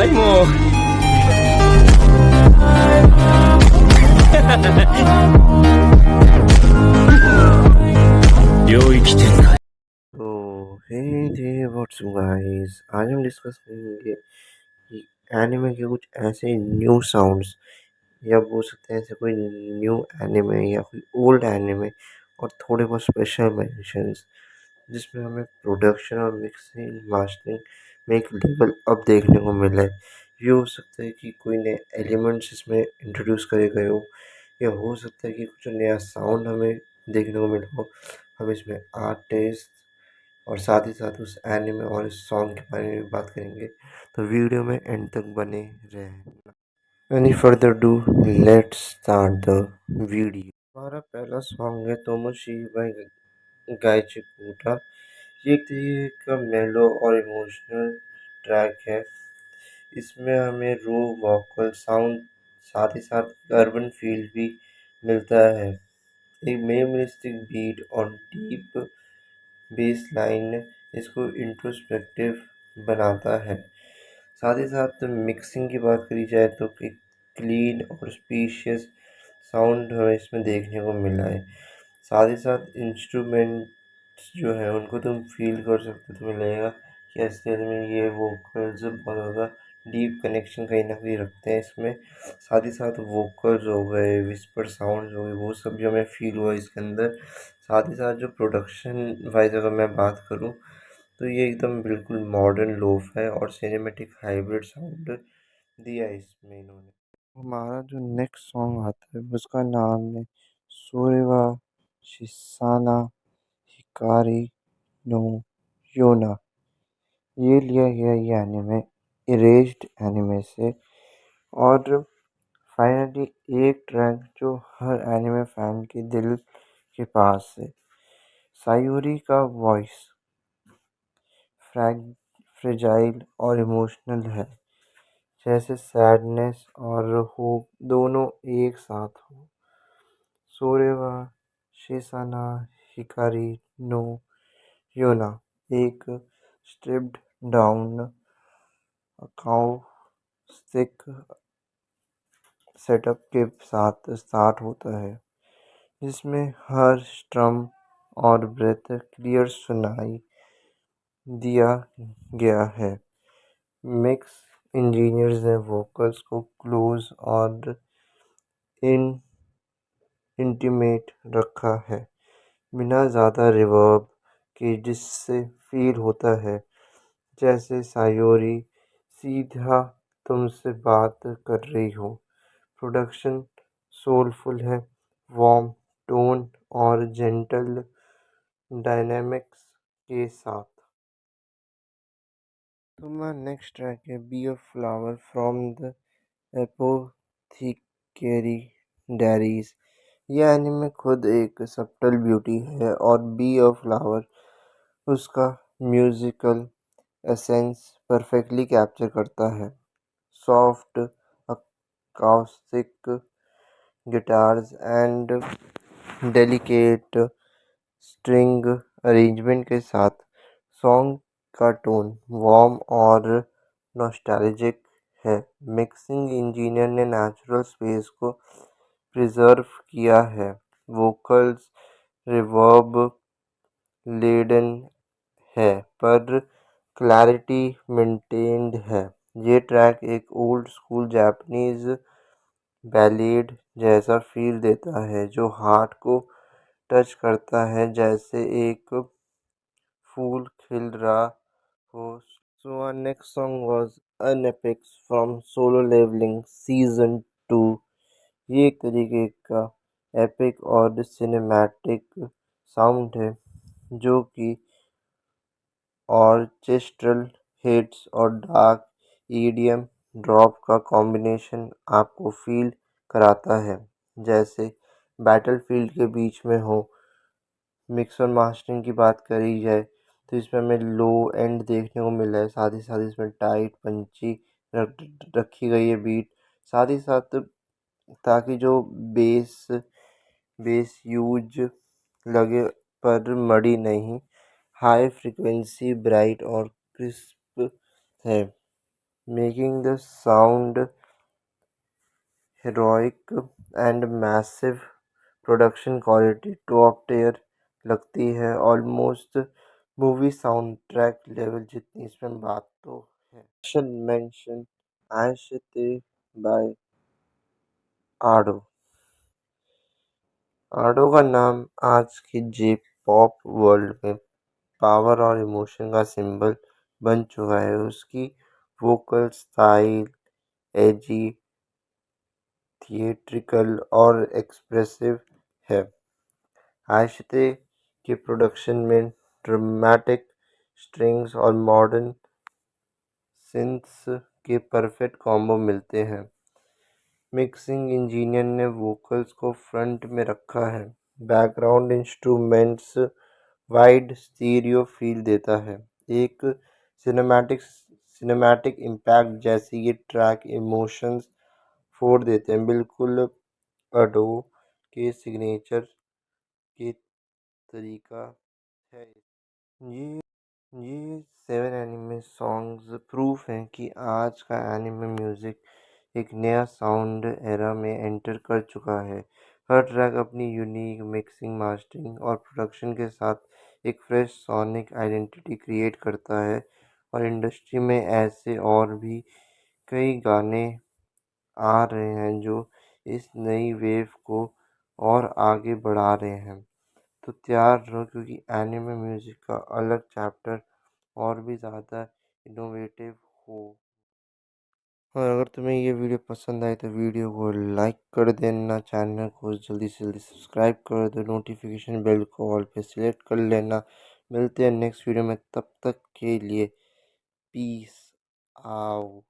いもう領域展開 तो hey there what's up guys। आज हम डिस्कस करेंगे कि एनिमे के कुछ ऐसे न्यू साउंड्स या बोल सकते हैं ऐसे कोई न्यू एनिमे या कोई ओल्ड एनिमे और थोड़े बहुत स्पेशल मेंशंस जिसमें हमें प्रोडक्शन और मिक्सिंग मास्टरिंग में एक लेवल अप देखने को मिला है। ये हो सकता है कि कोई नए एलिमेंट्स इसमें इंट्रोड्यूस करे गए हो या हो सकता है कि कुछ नया साउंड हमें देखने को मिला हो। हम इसमें आर्टिस्ट और साथ ही साथ उस एनिमे और इस सॉन्ग के बारे में भी बात करेंगे, तो वीडियो में एंड तक बने रहें। Any further do, let's start the video. हमारा पहला सॉन्ग है तोमोशी बाय गाइचिकुटा। ये एक तरीके का मेलो और इमोशनल ट्रैक है। इसमें हमें रो वोकल साउंड साथ ही साथ अर्बन फील भी मिलता है। एक मिनिमलिस्टिक बीट और डीप बेस लाइन इसको इंट्रोस्पेक्टिव बनाता है। साथ ही साथ मिक्सिंग की बात करी जाए तो एक क्लीन और स्पीशियस साउंड हमें इसमें देखने को मिला है। साथ ही साथ इंस्ट्रूमेंट्स जो है उनको तुम फील कर सकते हो, तुम्हें लगेगा कि असलियत में ये वोकल्स बहुत ज़्यादा डीप कनेक्शन कहीं ना कहीं रखते हैं इसमें। साथ ही साथ वोकल्स हो गए, विस्पर साउंड्स हो गए, वो सब भी हमें फील हुआ इसके अंदर। साथ ही साथ जो प्रोडक्शन वाइज अगर मैं बात करूँ तो ये एकदम बिल्कुल मॉडर्न लोफ है और सिनेमैटिक हाइब्रिड साउंड दिया है इसमें इन्होंने। हमारा जो नेक्स्ट सॉन्ग आता है उसका नाम है सोरेवा शिसाना हिकारी नो योना। ये लिया गया ये एनिमे इरेज्ड एनिमे से। और फाइनली एक ट्रैक जो हर एनिमे फैन के दिल के पास है। सायूरी का वॉइस फ्रेजाइल और इमोशनल है, जैसे सैडनेस और होप दोनों एक साथ हो। सोरेवा शिसाना हिकारी नो योना एक स्ट्रिप्ड डाउन अकाउस्टिक सेटअप के साथ स्टार्ट होता है, जिसमें हर स्ट्रम और ब्रेथ क्लियर सुनाई दिया गया है। मिक्स इंजीनियर्स ने वोकल्स को क्लोज और इंटीमेट रखा है, बिना ज़्यादा रिवर्ब के, जिससे फील होता है जैसे सायोरी सीधा तुमसे बात कर रही हो। प्रोडक्शन सोलफुल है, वार्म टोन और जेंटल डायनेमिक्स के साथ। तुम्हारा नेक्स्ट ट्रैक है be a flower from the Apothecary Diaries. यह एनिमे खुद एक सब्टल ब्यूटी है और बी अ फ्लावर उसका म्यूजिकल एसेंस परफेक्टली कैप्चर करता है। Soft acoustic guitars and delicate string arrangement के साथ सॉन्ग का टोन वार्म और नॉस्टैल्जिक है। मिक्सिंग इंजीनियर ने नेचुरल स्पेस को प्रिजर्व किया है, वोकल्स रिवर्ब लेडन है पर क्लैरिटी मेंटेन्ड है। ये ट्रैक एक ओल्ड स्कूल जापानीज बैलेड जैसा फील देता है, जो हार्ट को टच करता है जैसे एक फूल खिल रहा हो। So our next song was An Epic from Solo Leveling Season 2। ये एक तरीके का एपिक और सिनेमैटिक साउंड है, जो कि ऑर्केस्ट्रल हिट्स और डार्क ईडीएम ड्रॉप का कॉम्बिनेशन आपको फील कराता है जैसे बैटलफील्ड के बीच में हो। मिक्स और मास्टरिंग की बात करी जाए तो इसमें हमें लो एंड देखने को मिला है, साथ ही साथ इसमें टाइट पंची रखी गई है बीट। साथ ही साथ ताकि जो बेस बेस यूज लगे पर मड़ी नहीं, हाई फ्रिक्वेंसी ब्राइट और क्रिस्प है। making the sound heroic and massive production quality top tier लगती है, almost movie sound track level जितनी इसमें बात तो है। मेंशन आशिते बाय आडो। आडो का नाम आज की जे पॉप वर्ल्ड में पावर और इमोशन का सिंबल बन चुका है। उसकी वोकल स्टाइल एजी, थिएट्रिकल और एक्सप्रेसिव है। आशिते के प्रोडक्शन में ड्रामेटिक स्ट्रिंग्स और मॉडर्न सिंथ्स के परफेक्ट कॉम्बो मिलते हैं। मिक्सिंग इंजीनियर ने वोकल्स को फ्रंट में रखा है, background instruments wide stereo feel देता है। एक सिनेमैटिक इम्पैक्ट जैसे ये ट्रैक इमोशंस फोड़ देते हैं, बिल्कुल अडो के सिग्नेचर के तरीका है। ये ये 7 एनिमे सॉन्ग्स प्रूफ हैं कि आज का एनिमे म्यूजिक एक नया साउंड एरा में एंटर कर चुका है। हर ट्रैक अपनी यूनिक मिक्सिंग, मास्टरिंग और प्रोडक्शन के साथ एक फ्रेश सोनिक आइडेंटिटी क्रिएट करता है, और इंडस्ट्री में ऐसे और भी कई गाने आ रहे हैं जो इस नई वेव को और आगे बढ़ा रहे हैं। तो तैयार रहो, क्योंकि एनिमे म्यूजिक का अलग चैप्टर और भी ज़्यादा इनोवेटिव हो। और अगर तुम्हें ये वीडियो पसंद आए तो वीडियो को लाइक कर देना, चैनल को जल्दी से जल्दी सब्सक्राइब कर दो, नोटिफिकेशन बेल को ऑल पे सिलेक्ट कर लेना। मिलते हैं नेक्स्ट वीडियो में, तब तक के लिए पीस आओ।